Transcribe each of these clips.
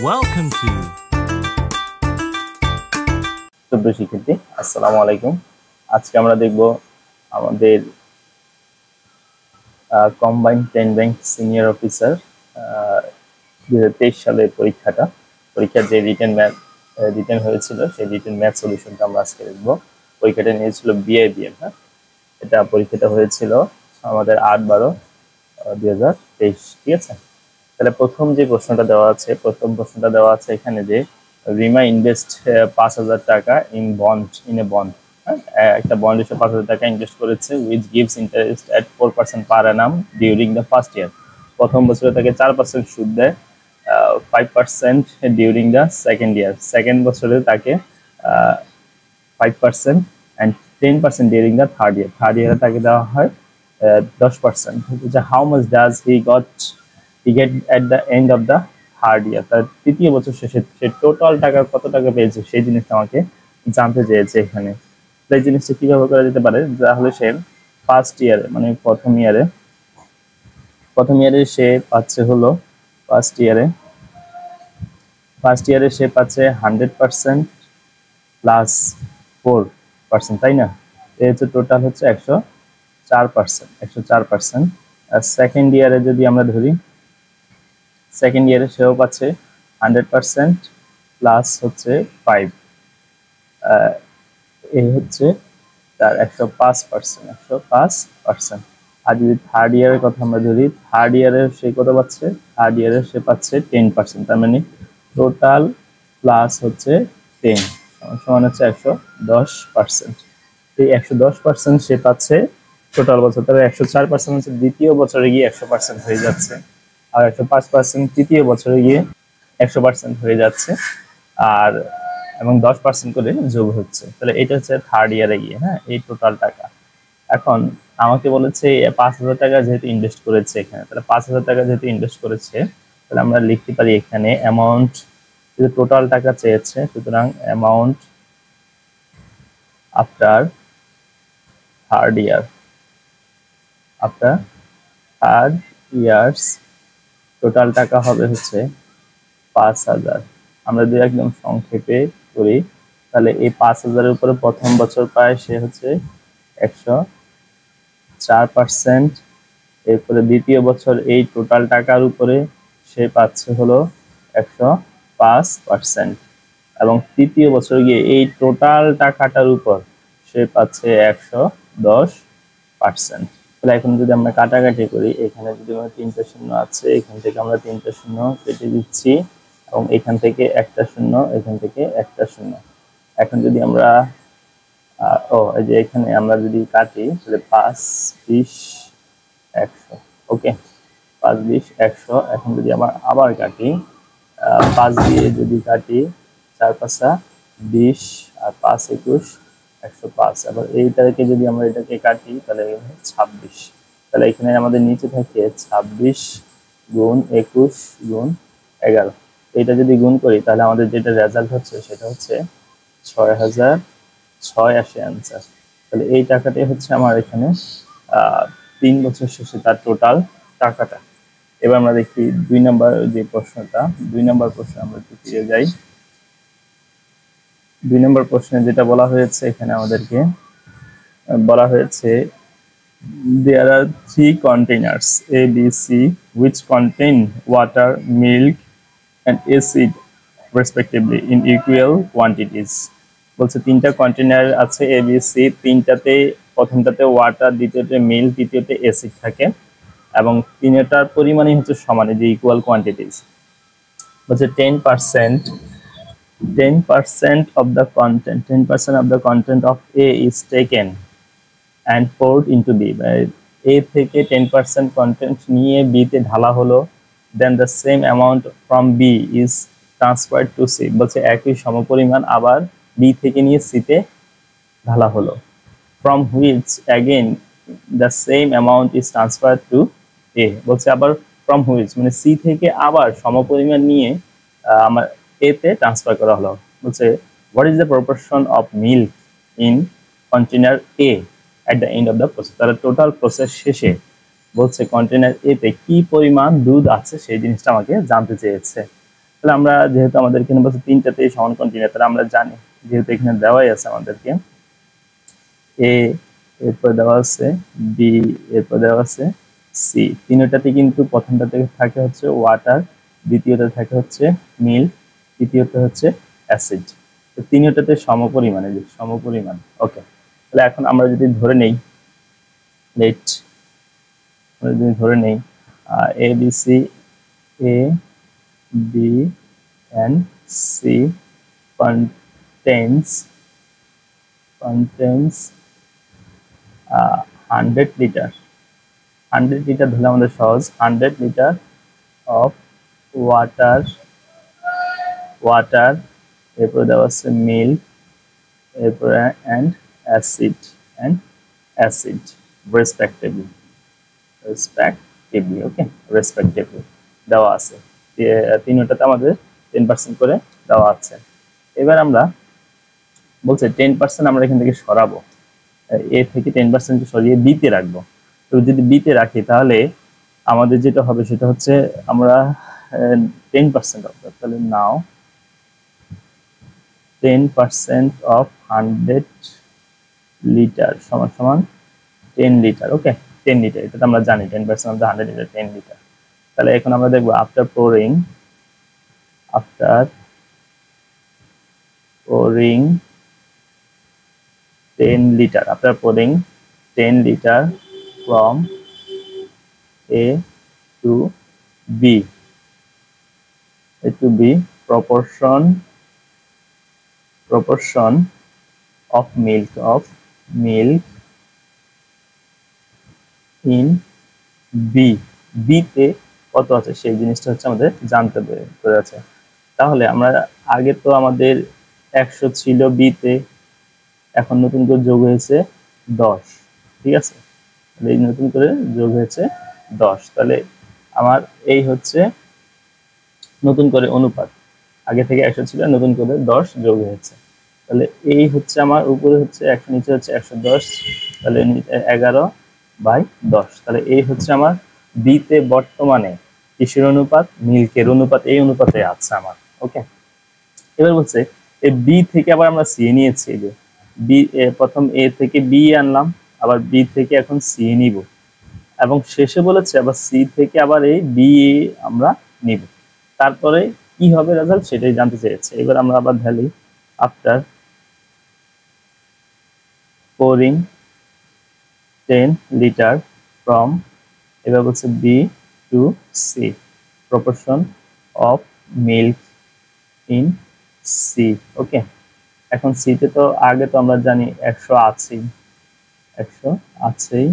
Welcome to সুপ্রিয় শিক্ষার্থী, আসসালামু আলাইকুম। আজকে আমরা দেখব আমাদের কম্বাইন্ড 10 ব্যাংক সিনিয়র অফিসার 2023 সালের পরীক্ষার যে রিটেন হয়েছিল সেই রিটেন ম্যাথ সলিউশনটা আমরা আজকে দেখব। পরীক্ষাটা নিয়েছিল বিআইবিএম। এটা পরীক্ষাটা হয়েছিল আমাদের 8/12/2023, ঠিক আছে। তাহলে প্রথম প্রশ্নটা দেওয়া আছে এখানে যে রিমা ইনভেস্ট 5,000 টাকা ইন এ বন্ড। একটা বন্ডে সে 5,000 টাকা ইনভেস্ট করেছে, which gives interest at 4% per Anam during the first year. প্রথম বছরে তাকে 4% সুদ দেয়, 5% during the second year. Second বছরে তাকে 5% and 10% during the third year. Third ইয়ারে তাকে দেওয়া হয় 10%। How much does he get at the end of the third year. তার তৃতীয় বছর শেষে সে টোটাল টাকা কত টাকা পেয়েছে সেই জিনিসটা আমাকে জানতে চেয়েছে এখানে। এই জিনিসটা কিভাবে করা যেতে পারে, তাহলে সে ফার্স্ট ইয়ারে মানে প্রথম ইয়ারে সে পাচ্ছে হলো ফার্স্ট ইয়ারে সে পাচ্ছে 100% প্লাস 4%, তাই না? এই হচ্ছে টোটাল হচ্ছে 104%। আর সেকেন্ড ইয়ারে যদি আমরা ধরি, সেকেন্ড ইয়ারে সেও পাচ্ছে 100% প্লাস হচ্ছে 5, এই হচ্ছে তার 105%। আর যদি থার্ড ইয়ারের কথা আমরা ধরি, থার্ড ইয়ারে সে কত পাচ্ছে? থার্ড ইয়ারে সে পাচ্ছে 10%। তার মানে টোটাল প্লাস হচ্ছে 10 সমান হচ্ছে 110%। এই 110% সে পাচ্ছে টোটাল বছর। তবে 104% হচ্ছে দ্বিতীয় বছরে গিয়ে 100% হয়ে যাচ্ছে, আর 105% তৃতীয় বছরে গিয়ে 100% হয়ে যাচ্ছে, আর এবং 10% করে যোগ হচ্ছে। তাহলে এটা হচ্ছে থার্ড ইয়ারে গিয়ে, এই টোটাল টাকা। এখন আমাকে বলেছে 5,000 টাকা যেহেতু ইনভেস্ট করেছে এখানে, তাহলে 5,000 টাকা যেহেতু ইনভেস্ট করেছে, তাহলে আমরা লিখতে পারি এখানে অ্যামাউন্ট, টোটাল টাকা চেয়েছে, সুতরাং amount after third years total টাকা হবে হচ্ছে 5,000। আমরা যদি একদম সংক্ষেপে করি, তাহলে এই 5,000-এর উপরে প্রথম বছর পায় সে হচ্ছে 104%। এরপরে দ্বিতীয় বছর এই টোটাল টাকার উপরে সে পাচ্ছে হলো 105%, এবং তৃতীয় বছর গিয়ে এই টোটাল টাকাটার উপর সে পাচ্ছে 110%। তাহলে এখন যদি আমরা কাটাকাটি করি, এখানে যদি আমরা 3টা শূন্য আছে, এখান থেকে আমরা 3টা শূন্য কেটে দিচ্ছি, এবং এখান থেকে একটা শূন্য, এখান থেকে একটা শূন্য। এখন যদি আমরা এই যে এখানে আমরা যদি কাটি, তাহলে 5, 20, 100, ওকে, 5, 20, 100। এখন যদি আবার কাটি, 5 দিয়ে যদি কাটি, 4 5 20, আর 5 21, 105। আবার এইটাকে যদি আমরা এটাকে কাটি, তাহলে 26। তাহলে এখানে আমাদের নিচে থাকে 26 গুণ 21 গুণ 11। এটা যদি গুণ করি, তাহলে আমাদের যেটা রেজাল্ট হচ্ছে সেটা হচ্ছে 6,006 আসে অ্যান্সার। তাহলে এই টাকাটাই হচ্ছে আমার এখানে 3 বছর শেষে তার টোটাল টাকাটা। এবার আমরা দেখি 2 নম্বর যে প্রশ্নটা, 2 নম্বর প্রশ্নে আমরা একটু ফিরে যাই। 2 নম্বর প্রশ্নে যেটা বলা হয়েছে, এখানে আমাদেরকে বলা হয়েছে there are 3 containers A, B, C which contain water, milk and acid respectively in equal quantities। বলছে 3টা কন্টেনার আছে A, B, C, 3টাতে প্রথমটাতে ওয়াটার, দ্বিতীয়তে মিল্ক, তৃতীয়তে অ্যাসিড থাকে, এবং তিনটার পরিমাণই হচ্ছে সমান, যে ইকুয়াল কোয়ান্টিটিস। বলছে 10% of the content of A is taken and poured into B। A থেকে 10% কন্টেন্ট নিয়ে B তে ঢালা হলো, then the same amount from B is transferred to C। বলছে একই সমপরিমাণ আবার B থেকে নিয়ে C তে ঢালা হলো, from which again the same amount is transferred to A। বলছে আবার from which মানে C থেকে আবার সমপরিমাণ নিয়ে আমার A তে ট্রান্সফার করা হলো। বলছে what is the proportion of milk in container A at the end of the process। তাহলে টোটাল প্রসেস শেষে বলছে কন্টেনার A তে কি পরিমাণ দুধ আছে সেই জিনিসটা আমাকে জানতে চেয়েছে। তাহলে আমরা যেহেতু আমাদের এখানে বলছে তিনটাতেই সমান কন্টিনিউ, তাহলে আমরা জানি যেহেতু এখানে দেওয়াই আছে আমাদেরকে এ, এরপর দেওয়া আছে বি, এরপর দেওয়া আছে সি। তিনটাতে কিন্তু প্রথমটাতে থাকে হচ্ছে ওয়াটার, দ্বিতীয়তে থাকে হচ্ছে মিল্ক, তৃতীয়তে হচ্ছে অ্যাসিড। তো তিনটাতে সমপরিমাণে, সমপরিমাণ। ওকে, তাহলে এখন আমরা যদি ধরে নেই, লেট আমরা যদি ধরে নেই A B C, A B and C contains 100 litre. 100 litre ধরলে আমাদের সহজ, 100 লিটার অফ ওয়াটার, ওয়াটার, এরপর দেওয়া আছে মিল্ক, এরপর and acid, and acid respectively, respectively. Okay, respectively দেওয়া আছে। তিনটাতে আমাদের 10% করে দেওয়া আছে। এবার আমরা বলছে 10% আমরা এখান থেকে সরাবো, এ থেকে 10% সরিয়ে বিতে রাখবো। তো যদি বিতে রাখি তাহলে আমাদের যেটা হবে সেটা হচ্ছে আমরা 10% অফ, তাহলে নাও 10% অফ 100 লিটার সমান সমান 10 লিটার। ওকে, 10 লিটার, এটা আমরা জানি 10% অফ 100 লিটার 10 লিটার। তাহলে এখন আমরা দেখবো after pouring 10 liter, after pouring 10 liter from A to B, proportion of milk in B, B তে কত আছে সেই জিনিসটা হচ্ছে আমাদের জানতে পেরেছে। তাহলে আমরা আগে তো আমাদের 100 ছিল B তে, এখন নতুন করে যোগ হয়েছে 10, ঠিক আছে, তাহলে এই নতুন করে যোগ হয়েছে 10। তাহলে আমার এই হচ্ছে নতুন করে অনুপাত, আগে থেকে 100 ছিল, নতুন করে 10 যোগ হয়েছে। তাহলে এই হচ্ছে আমার উপরে হচ্ছে 100, নিচে হচ্ছে 110, তাহলে 11/10। তাহলে এই হচ্ছে আমার বিতে বর্তমানে কিসের অনুপাত, মিল্কের অনুপাত, এই অনুপাতে আছে আমার। ওকে, এবার বলছে এই বি থেকে আবার আমরা সি নিয়েছি, যে বি প্রথম এ থেকে বি আনলাম, আবার বি থেকে এখন সি নিব, এবং শেষে বলেছে আবার সি থেকে আবার এই বি আমরা নিব। তারপরে কি হবে রেজাল্ট সেটাই জানতে চেয়েছে। এবার আমরা আবার ঢালি আফটার pouring 10 লিটার ফ্রম, এবার বলছে B to C, proportion of milk in C. Okay, এখন সিতে তো আগে তো আমরা জানি 100 আছেই, 100 আছেই,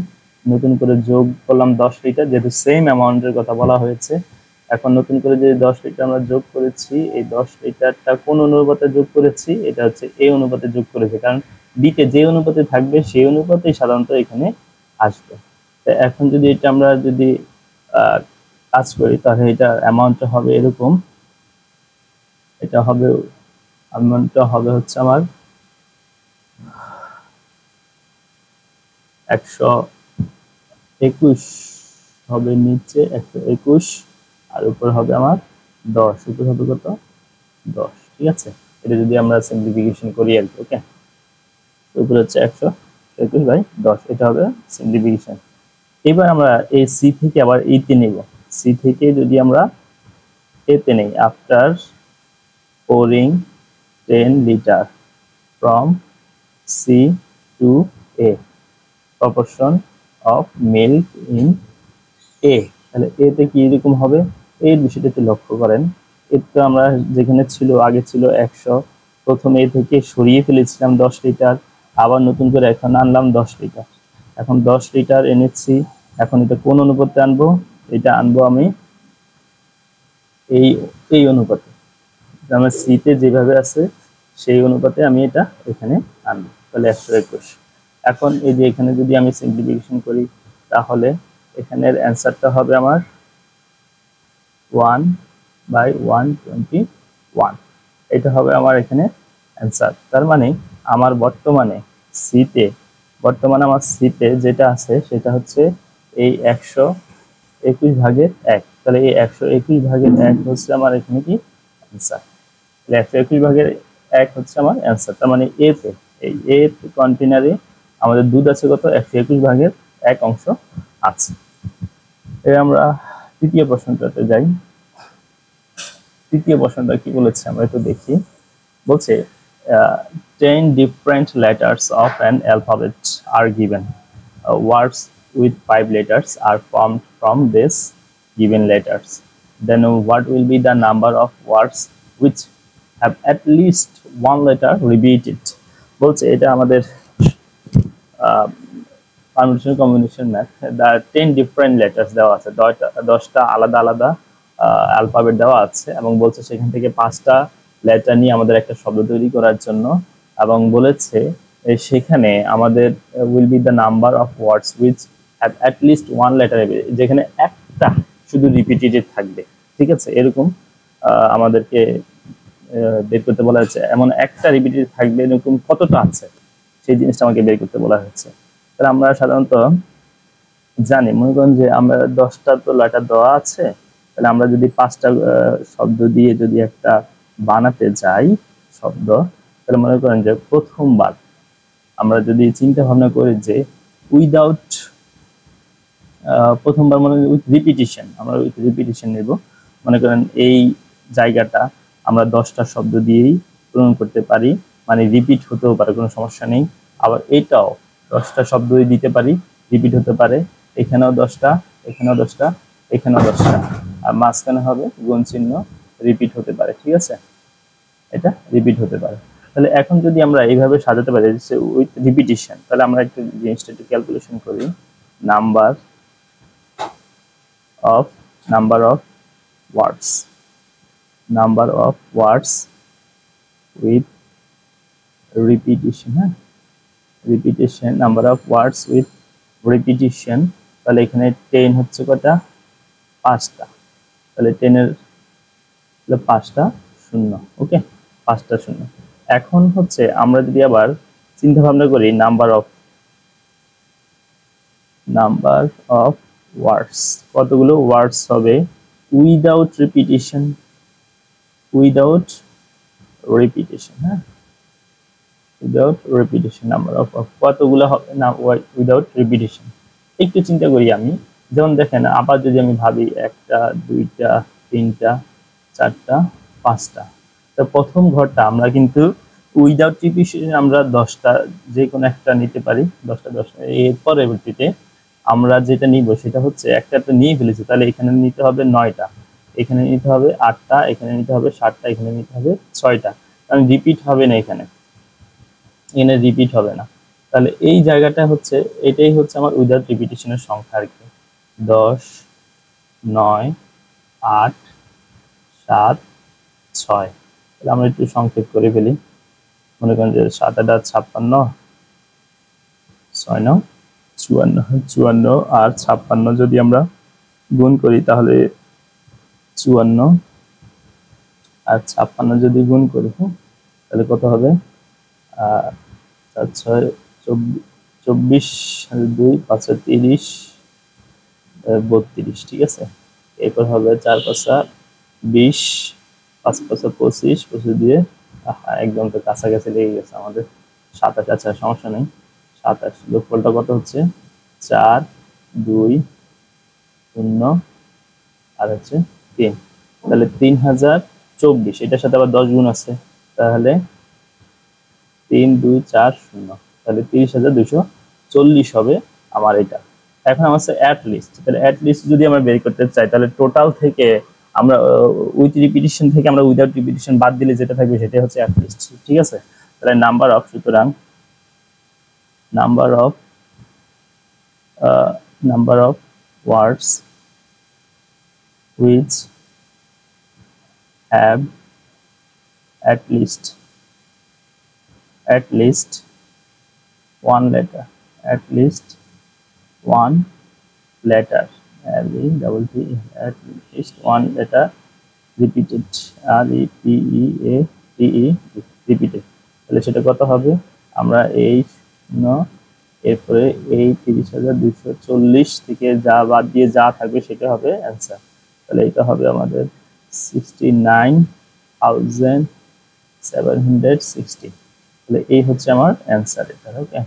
নতুন করে যোগ করলাম 10 লিটার, যেহেতু সেম অ্যামাউন্টের কথা বলা হয়েছে। এখন নতুন করে যে 10 লিটার আমরা যোগ করেছি, এই 10 লিটারটা কোন অনুপাতে যোগ করেছি, এটা হচ্ছে এই অনুপাতে যোগ করেছি, কারণ বিতে যে অনুপাতে থাকবে সেই অনুপাতেই সাধারণত এখানে আসবে। এখন যদি এটা আমরা যদি কাজ করি তাহলে এটা অ্যামাউন্টটা হবে এরকম, এটা হবে অ্যামাউন্টটা হবে হচ্ছে আমার 121 হবে, নিচে 121, আর উপর হবে আমার 10, উপর হবে কত 10, ঠিক আছে। এটা যদি আমরা সিম্পলিফিকেশন করি আর কি। ওকে, উপর হচ্ছে 121/10, এটা হবে সিম্পলিফিকেশন। এবার আমরা এই সি থেকে আবার এইতে নেব, সি থেকে যদি আমরা এতে নেই, after pouring 10 litre from C to A, proportion of milk in A, তাহলে এ তে কি এরকম হবে, এই বিষয়টা একটু লক্ষ্য করেন। এটা আমরা যেখানে ছিল আগে ছিল 100, প্রথমে এ থেকে সরিয়ে ফেলেছিলাম 10 লিটার, আবার নতুন করে এখন আনলাম 10 লিটার, এখন 10 লিটার এনেছি। এখন এটা কোন অনুপাতে আনবো, এটা আনবো আমি এই অনুপাতে, আমার সিতে যেভাবে আছে সেই অনুপাতে আমি এটা এখানে আনবো, তাহলে 121। এখন এই যে এখানে যদি আমি সিম্পলিফিকেশন করি তাহলে এখানের অ্যান্সারটা হবে আমার 1/121, এটা হবে আমার এখানে অ্যান্সার। তার মানে আমার বর্তমানে আমার সিতে যেটা আছে সেটা হচ্ছে এই 121/1, তাহলে এই 121/1 হচ্ছে আমার এখানে কি অ্যান্সার। তাহলে 121 ভাগের 1 হচ্ছে আমার অ্যান্সার। তার মানে এতে, এই এ কন্টেনারে আমাদের দুধ আছে কত, 121 ভাগের 1 অংশ আছে। এবার আমরা তৃতীয় প্রশ্নটাতে যাই। তৃতীয় প্রশ্নটা কি বলেছে আমরা একটু দেখি। বলছে 10 different letters of an alphabet are given. Words with 5 letters are formed from these given letters. Then what will be the number of words which have at least one letter repeated? বলছে এটা আমাদের permutation combination math. 10 different letters দেওয়া আছে, 10টা আলাদা আলাদা alphabet দেওয়া আছে এবং বলছে সেখান থেকে 5টা লেটার নিয়ে আমাদের একটা শব্দ তৈরি করার জন্য, এবং বলেছে সেখানে আমাদের will be the number of words which have at least one letter, যেখানে একটা শুধু রিপিটেড থাকবে। ঠিক আছে, এরকম আমাদেরকে বের করতে বলা হয়েছে। এমন একটা রিপিটেড থাকবে এরকম কতটা আছে সেই জিনিসটা আমাকে বের করতে বলা হয়েছে। তাহলে আমরা সাধারণত জানি, মনে করেন যে আমরা 10টা তো লেটার দেওয়া আছে, তাহলে আমরা যদি 5টা শব্দ দিয়ে যদি একটা বানাতে যাই শব্দ, তাহলে মনে করেন যে প্রথমবার আমরা যদি চিন্তা ভাবনা করি যে উইদাউট, প্রথমবার মনে করি উইথ রিপিটিশন, আমরা উইথ রিপিটিশন নেব। মনে করেন এই জায়গাটা আমরা 10টা শব্দ দিয়েই পূরণ করতে পারি, মানে রিপিট হতেও পারে, কোনো সমস্যা নেই। আবার এটাও 10টা শব্দই দিতে পারি, রিপিট হতে পারে, এখানেও 10টা, এখানেও 10টা, এখানেও 10টা, আর মাঝখানে হবে গুণ চিহ্ন, রিপিট হতে পারে। ঠিক আছে, এটা রিপিট হতে পারে। তাহলে এখন যদি আমরা এইভাবে সাজাতে পারি উইথ রিপিটিশন, তাহলে আমরা একটু জিনিসটা একটু ক্যালকুলেশন করি। Number of words, number of words with repetition, হ্যাঁ, repetition, number of words with repetition. তাহলে এখানে 10 হচ্ছে কটা, 5টা, তাহলে 10-এর 5টা শূন্য, ওকে, 5টা শূন্য। এখন হচ্ছে আমরা যদি আবার চিন্তা ভাবনা করি নাম্বার অফ ওয়ার্ডস, কতগুলো ওয়ার্ডস হবে উইদাউট রিপিটিশন, হ্যাঁ, উইদাউট রিপিটিশন, নাম্বার অফ কতগুলো হবে না উইদাউট রিপিটিশন। একটু চিন্তা করি আমি, যেমন দেখেন আবার যদি আমি ভাবি 1টা 2টা 3টা 4টা 5টা, তো প্রথম ঘরটা আমরা কিন্তু উইদাউট রিপিটিশন আমরা 10টা যে কোনো একটা নিতে পারি, 10টা। এর পরবর্তীতে আমরা যেটা নিব সেটা হচ্ছে একটা তো নিয়ে ফেলেছি, তাহলে এখানে নিতে হবে 9টা, এখানে নিতে হবে 8টা, এখানে নিতে হবে 7টা, এখানে নিতে হবে 6টা, কারণ রিপিট হবে না, এখানে রিপিট হবে না। তাহলে এই জায়গাটা হচ্ছে, এটাই হচ্ছে আমার উইদাউট রিপিটিশনের সংখ্যা আর কি। 10, 9, 8, 7, 6। তাহলে আমরা একটু সংক্ষেপ করে ফেলি। মনে করেন যে 7 8 56, 6 9 54 আর 56 যদি আমরা গুণ করি তাহলে 54 আর 56 যদি গুণ করি, তাহলে কত হবে, 4 6 24, 2 5 30, 32। ঠিক আছে, এরপর হবে 4 5 20, 5 5 25, 25 দিয়ে একদম তো কাছাকাছি লেগে গেছে আমাদের 27। আচ্ছা সমস্যা নেই, 27। যোগফলটা কত হচ্ছে 4 2 0 আর হচ্ছে 3, তাহলে 3024। এটার সাথে আবার 10 গুণ আছে, তাহলে 3 2 4 0, তাহলে 30,240 হবে আমার এটা। এখন আমার অ্যাট লিস্ট, তাহলে অ্যাট লিস্ট যদি আমরা বের করতে চাই, তাহলে টোটাল থেকে আমরা উইথ রিপিটিশন থেকে আমরা উইদাউট রিপিটিশন বাদ দিলে যেটা থাকবে সেটাই হচ্ছে অ্যাট লিস্ট। ঠিক আছে, তাহলে নাম্বার অফ, সুতরাং number of words which have at least one letter, at least one letter, at least one letter repeated, repeated, তাহলে সেটা কত হবে, আমরা এই এরপরে এই 30,240 থেকে যা বাদ দিয়ে যা থাকবে সেটা হবে অ্যান্সার। তাহলে এটা হবে আমাদের 69 1760। তাহলে এই হচ্ছে আমার অ্যান্সার। এটা ওকে,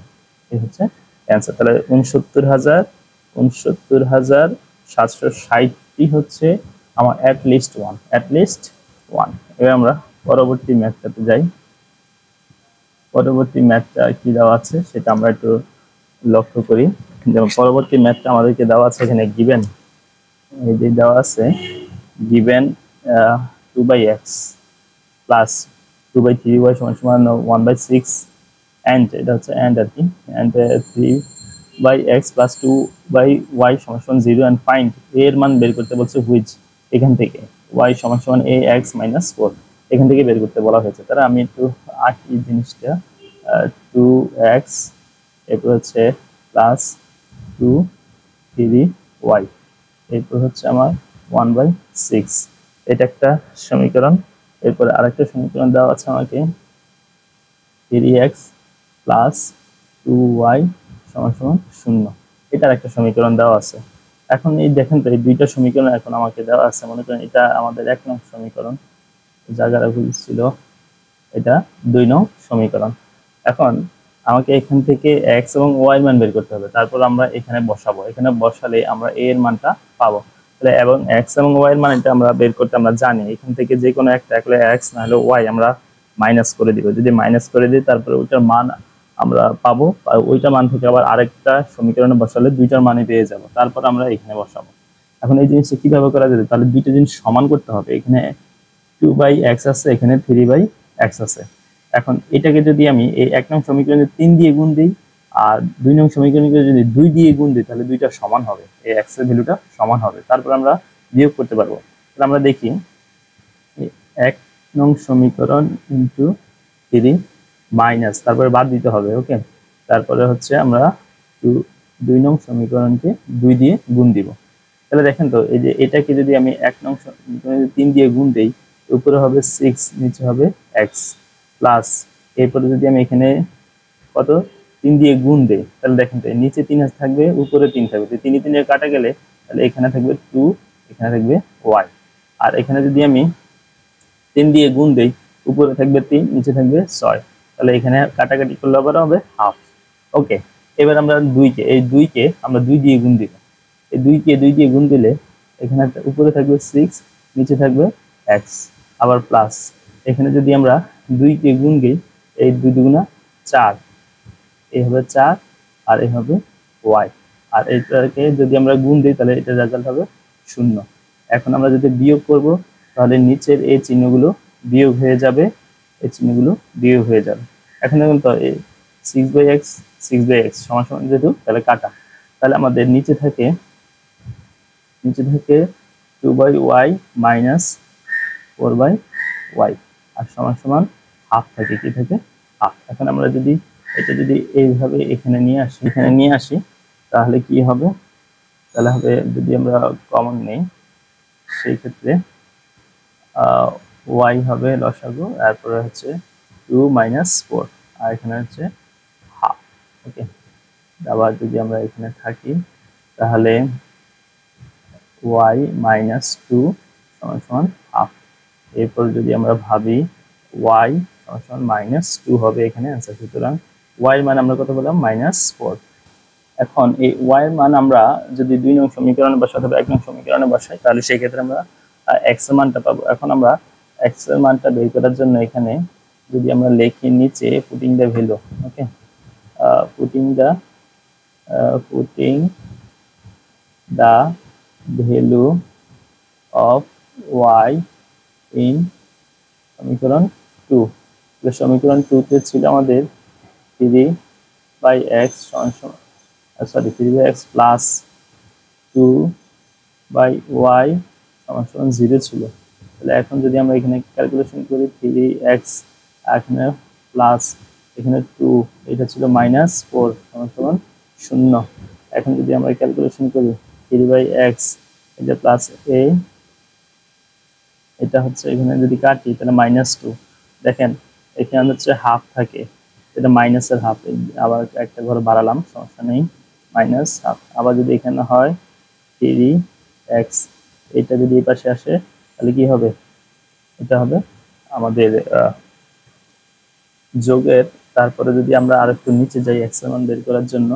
এই হচ্ছে অ্যান্সার। তাহলে 69,760টি হচ্ছে আমার অ্যাটলিস্ট ওয়ান। এবার আমরা পরবর্তী ম্যাথটাতে যাই। পরবর্তী ম্যাথটা কি দেওয়া আছে সেটা আমরা একটু লক্ষ্য করি। যেমন পরবর্তী ম্যাথটা আমাদেরকে দেওয়া আছে এখানে গিভেন, এই যে দেওয়া আছে গিভেন 2/x প্লাস 2/3y সমান 1/6 and এটা হচ্ছে and আর কি, and 3/x plus 2/y সমান 0 and find এর মান বের করতে বলছে which এখান থেকে y সমান ax minus 4 এখান থেকে বের করতে বলা হয়েছে। তাহলে আমি একটু আঁকি জিনিসটা। 2x এরপর হচ্ছে প্লাস 2 3y এরপর হচ্ছে আমার 1/6, এটা একটা সমীকরণ। এরপর আরেকটা সমীকরণ দেওয়া আছে আমাকে 3x প্লাস 2y সমান 0, এটার একটা সমীকরণ দেওয়া আছে। এখন এই দেখেন তো এই দুইটা সমীকরণ এখন আমাকে দেওয়া আছে, মনে করেন এটা আমাদের 1 নং সমীকরণ, জায়গাটা ভুল ছিল, এটা 2 নং সমীকরণ। এখন আমাকে এখান থেকে x এবং y এর মান বের করতে হবে, তারপর আমরা এখানে বসাবো, এখানে বসালে আমরা a এর মানটা পাবো। তাহলে এবং x এবং y এর মান এটা আমরা বের করতে আমরা জানি, এখান থেকে যে কোনো একটা হলে x না হলে y আমরা মাইনাস করে দিব। যদি মাইনাস করে দিই তারপরে ওইটার মান আমরা পাবো, আর ওইটা মান থেকে আবার আরেকটা সমীকরণে বসালে দুইটার মানই পেয়ে যাব, তারপর আমরা এখানে বসাবো। এখন এই জিনিসটা কিভাবে করা যাবে, তাহলে দুইটা জিনিস সমান করতে হবে। এখানে 2/x আছে, এখানে 3/x আছে। এখন এটাকে যদি আমি এই 1 নং সমীকরণে 3 দিয়ে গুণ দিই আর 2 নং সমীকরণে যদি 2 দিয়ে গুণ দিই তাহলে দুইটা সমান হবে, এই x এর ভ্যালুটা সমান হবে, তারপর আমরা বিয়োগ করতে পারবো। তাহলে আমরা দেখি 1 নং সমীকরণ ইনটু 3 মাইনাস তারপরে বাদ দিতে হবে, ওকে। তারপরে হচ্ছে আমরা 2 নং সমীকরণকে 2 দিয়ে গুণ দিব। তাহলে দেখেন তো এই যে এটাকে যদি আমি 1 নং সমীকরণে 3 দিয়ে গুণ দেই, উপরে হবে 6 নিচে হবে x প্লাস, এরপরে যদি আমি এখানে কত 3 দিয়ে গুণ দেই তাহলে দেখেন তো নিচে 3 থাকবে উপরে 3 থাকবে, তো 3 3 কাটা গেলে তাহলে এখানে থাকবে 2, এখানে থাকবে y। আর এখানে যদি আমি 3 দিয়ে গুণ দেই উপরে থাকবে 3 নিচে থাকবে 6, তাহলে এখানে কাটাকাটি করলে আবার হবে হাফ, ওকে। এবার আমরা 2কে আমরা 2 দিয়ে গুণ দিব, এই 2কে 2 দিয়ে গুণ দিলে এখানে উপরে থাকবে 6 নিচে থাকবে x আবার প্লাস, এখানে যদি আমরা 2কে গুণ দিই এই 2 দুগুণা 4, এই হবে 4 আর এই হবে y, আর এটাকে যদি আমরা গুণ দিই তাহলে এটার রেজাল্ট হবে 0। এখন আমরা যদি বিয়োগ করব তাহলে নিচের এই চিহ্নগুলো বিয়োগ হয়ে যাবে, এই চিহ্নগুলো বিয়োগ হয়ে যাবে। এখন দেখুন তো 6/x সমান সমান যেহেতু তাহলে কাটা, তাহলে আমাদের নিচে থাকে 2/y মাইনাস 4/y আর সমান সমান হাফ থাকে, কি থাকে হাফ। এখন আমরা যদি এটা যদি এইভাবে এখানে নিয়ে আসি তাহলে কি হবে, তাহলে হবে যদি আমরা কমন নেই সেই ক্ষেত্রে y হবে লসাগু, তারপরে হচ্ছে 2 - 4 আর এখানে হচ্ছে হাফ, ওকে। আবার যদি আমরা এখানে থাকি তাহলে y - 2 সমান সমান হাফ। এরপর যদি আমরা ভাবি y সমান -2 হবে এখানে অ্যান্সার। সুতরাং y এর মান আমরা কত বললাম -4। এখন এই y এর মান আমরা যদি 2 নং সমীকরণে বসাই অথবা 1 নং সমীকরণে বসাই তাহলে সেই ক্ষেত্রে আমরা x এর মানটা পাবো। এখন আমরা x এর মানটা বের করার জন্য এখানে যদি আমরা লিখি নিচে putting the value, okay, putting the value of y in সমীকরণ 2। সমীকরণ 2 তে ছিল আমাদের 3/x sorry 3/x plus 2/y সমান 0 ছিল। তাহলে এখন যদি আমরা এখানে ক্যালকুলেশন করি 3x এখানে প্লাস এখানে 2, এটা ছিল -4 সমান 0। এখন যদি আমরা ক্যালকুলেশন করি 3/x এটা প্লাস a, এটা হচ্ছে এখানে যদি কাটি তাহলে -2, দেখেন এখানে হচ্ছে হাফ থাকে, এটা মাইনাসের হাফ, আবার একটা ঘর বাড়ালাম সমস্যা নেই, -হাফ। আবার যদি এখানে হয় 3x এটা যদি এই পাশে আসে তাহলে কি হবে, এটা হবে আমাদের যোগের তারপরে যদি আমরা আরেকটু নিচে যাই x এর মান বের করার জন্য,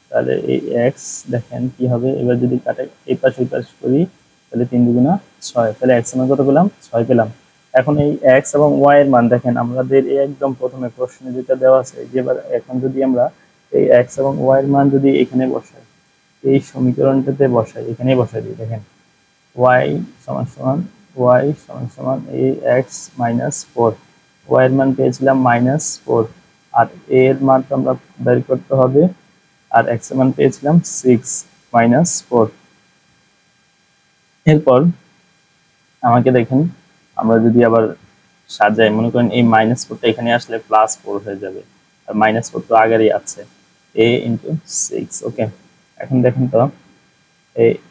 তাহলে এই x দেখেন কি হবে, এবার যদি কাটে এই পাশ ওই পাশ করি তাহলে 3 দুগুণা 6, তাহলে x এর মান কত পেলাম, 6 পেলাম। এখন এই x এবং y এর মান দেখেন আমাদের এই একদম প্রথমে প্রশ্নে যেটা দেওয়া আছে, যেবার এখন যদি আমরা এই x এবং y এর মান যদি এখানে বসাই, এই সমীকরণটাতে বসাই, এখানেই বসাই দিই, দেখেন y সমান সমান y সমান সমান এই x মাইনাস 4, y এর মান পেয়েছিলাম -4, আর a এর মান তো আমরা বের করতে হবে, আর x এর মান পেয়েছিলাম 6 -4। এরপর আমাকে দেখেন আমরা যদি আবার সাজাই, মনে করেন এই -4টা এখানে আসলে +4 হয়ে যাবে, আর -4 তো আগেরই আছে, a × 6। ওকে, এখন দেখেন তো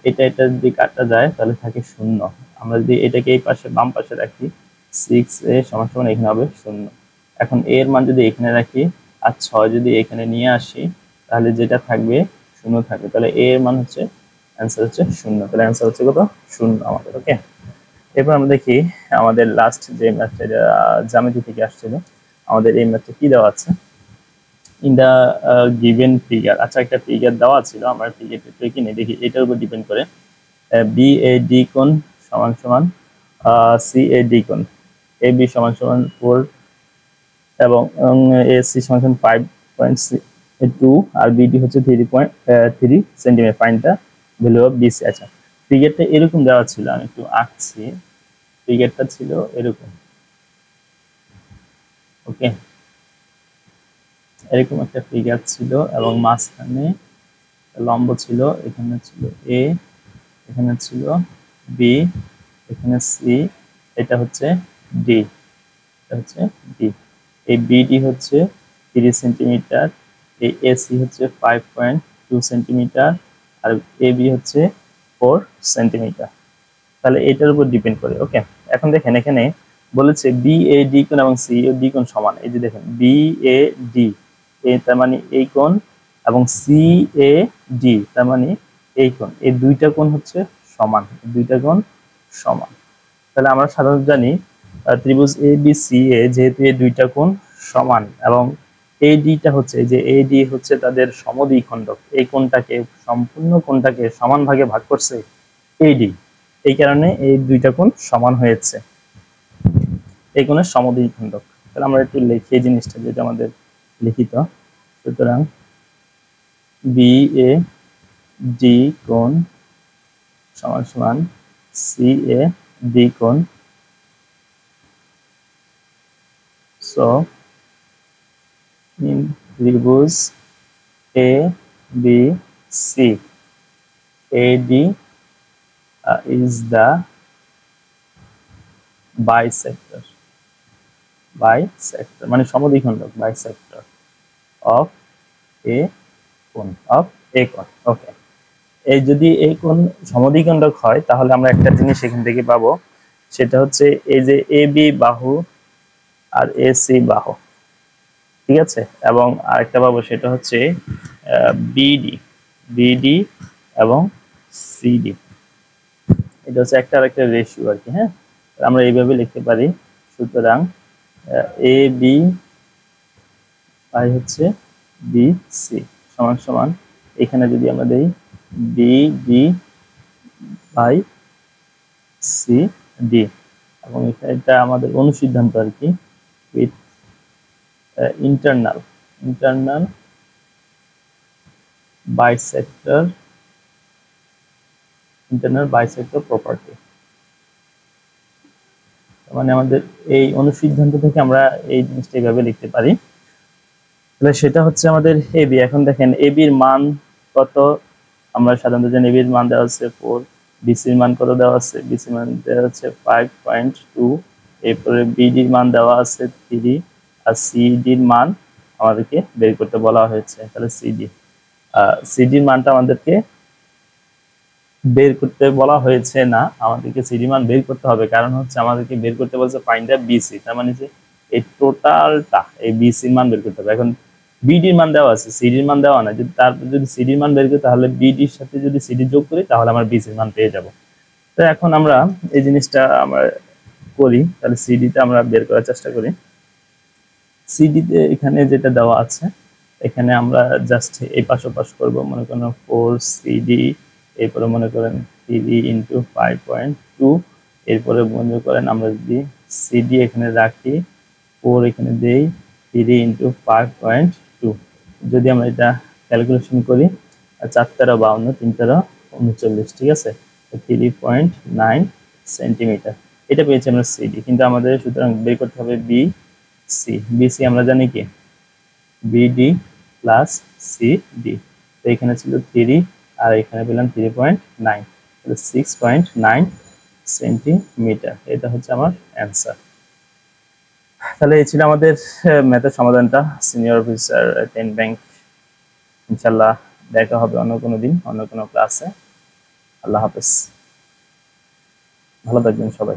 এটা যদি কাটা যায় তাহলে থাকে 0। আমরা যদি এটাকে এই পাশে বাম পাশে রাখি 6a সমান সমান এখানে হবে 0। এখন a এর মান যদি এখানে রাখি আর 6 যদি এখানে নিয়ে আসি তাহলে যেটা থাকবে 0 থাকবে, তাহলে a এর মান হচ্ছে অ্যান্সার হচ্ছে 0, তাহলে অ্যান্সার হচ্ছে কত, 0 আমাদের। ওকে, এরপর আমরা দেখি আমাদের লাস্ট যে ম্যাথটা জ্যামিতি থেকে আসছিল, আমাদের এই ম্যাথটা কি দেওয়া আছে, ইন দা গিভেন ফিগার। আচ্ছা, একটা ফিগার দেওয়া ছিল, আমরা ফিগারটা দেখি নিই, দেখি এটার উপর ডিপেন্ড করে BAD কোণ সমান সমান CAD কোণ, AB সমান সমান 4 এবং AC সমান সমান 5.2 আর BD হচ্ছে 3.3 সেন্টিমিটার, ফাইন্ডটা ভ্যালু অফ BC। আচ্ছা, ফিগারটা এরকম দেওয়া ছিল, আমি একটু আঁকছি, ফিগারটা ছিল এরকম। ওকে, এরকম একটা ফিগার ছিল এবং মাঝখানে লম্ব ছিল, এখানে ছিল A, এখানে ছিল B, এখানে C, এটা হচ্ছে D, এটা হচ্ছে D। এই BD হচ্ছে 3 সেন্টিমিটার, এই AC হচ্ছে 5.2 সেন্টিমিটার, আর AB হচ্ছে 4 সেন্টিমিটার। তাহলে এটার উপর ডিপেন্ড করে। ওকে, এখন দেখেন এখানে বলেছে BAD কোণ এবং CAD কোণ সমান। এই যে দেখেন BAD তার মানে এই কোণ, এবং CAD তার মানে এই কোণ, এই দুইটা কোণ হচ্ছে সমান, দুইটা কোণ সমান। তাহলে আমরা সাধারণত জানি ত্রিভুজ ABCA যেহেতু এই দুইটা কোণ সমান এবং ADটা হচ্ছে, যে AD হচ্ছে তাদের সমদ্বিখণ্ডক, এই কোণটাকে সম্পূর্ণ কোণটাকে সমান ভাগে ভাগ করছে AD, এই কারণে এই দুইটা কোণ সমান হয়েছে, এই কোণের সমদ্বিখণ্ডক। তাহলে আমরা একটু লিখি এই জিনিসটা, যেটা আমাদের লিখিত। সুতরাং BAD কোণ সমান সমান CAD কোণ। So in ত্রিভুজ ABC, AD is the bisector মানে সমদ্বিখণ্ডক, bisector of a কোণ, of a কোণ। ওকে, এই যদি এই কোণ সমদ্বিখণ্ডক হয় তাহলে আমরা একটা জিনিস এখান থেকে পাবো, সেটা হচ্ছে এই যে AB বাহু আর AC বাহু, ঠিক আছে, এবং আরেকটা পাবো সেটা হচ্ছে BD এবং CD, এটা হচ্ছে একটা আরেকটা রেশিও আর কি। হ্যাঁ, আমরা এইভাবে লিখতে পারি। সুতরাং AB বাই হচ্ছে BC সমান সমান, এখানে যদি আমরা দেই BD বাই CD, এবং এটা আমাদের অনুসিদ্ধান্ত আর কি, উইথ ইন্টারনাল bisector প্রপার্টি। মানে আমাদের এই অনুসিদ্ধান্ত থেকে আমরা এই জিনিসটা এইভাবে লিখতে পারি। তাহলে সেটা হচ্ছে আমাদের AB। এখন দেখেন AB এর মান কত, আমরা সাধারণত জানি AB এর মান দেওয়া আছে 4, BC এর মান কত দেওয়া আছে, BC এর মান দেওয়া আছে 5.2, এরপরে BD এর মান দেওয়া আছে 3, আর CD এর মান আমাদেরকে বের করতে বলা হয়েছে। তাহলে CD এর মানটা আমাদেরকে বের করতে বলা হয়েছে না, আমাদেরকে CD মান বের করতে হবে, কারণ হচ্ছে আমাদেরকে বের করতে বলছে ফাইন্ড দ্য BC, তার মানে যে এই টোটালটা, এই BC এর মান বের করতে হবে। এখন BD এর মান দেওয়া আছে, CD এর মান দেওয়া না, যদি তারপর যদি CD এর মান বের করি তাহলে BD এর সাথে যদি CD যোগ করি তাহলে আমরা BC এর মান পেয়ে যাব। তো এখন আমরা এই জিনিসটা আমরা করি তাহলে সিডি তে আমরা বের করার চেষ্টা করি। সিডি তে এখানে যেটা দেওয়া আছে এখানে আমরা জাস্ট এই পাশ ওপাশ করবো, মনে করেন 4 সিডি, এরপরে মনে করেন 3 ইন্টু 5.2, এরপরে মনে করেন আমরা যদি সিডি এখানে রাখি 4 এখানে দেই 3 ইন্টু 5.2, যদি আমরা এটা ক্যালকুলেশন করি 4 13 52 3 13 39, ঠিক আছে, 3.9 সেন্টিমিটার এটা পেয়েছি আমরা সিডি। কিন্তু আমাদের সুতরাং বের করতে হবে বি সি। বিসি আমরা জানি কি বিডি প্লাস সিডি, তো এখানে ছিল 3 আর এখানে পেলাম 3.9, তাহলে 6.9 সেন্টিমিটার, এটা হচ্ছে আমার অ্যান্সার। তাহলে এই ছিল আমাদের ম্যাথের সমাধানটা, সিনিয়র অফিসার 10 ব্যাংক। ইনশাল্লাহ দেখা হবে অন্য কোনো দিন অন্য কোনো ক্লাসে। আল্লাহ হাফেজ, ভালো থাকবেন সবাই।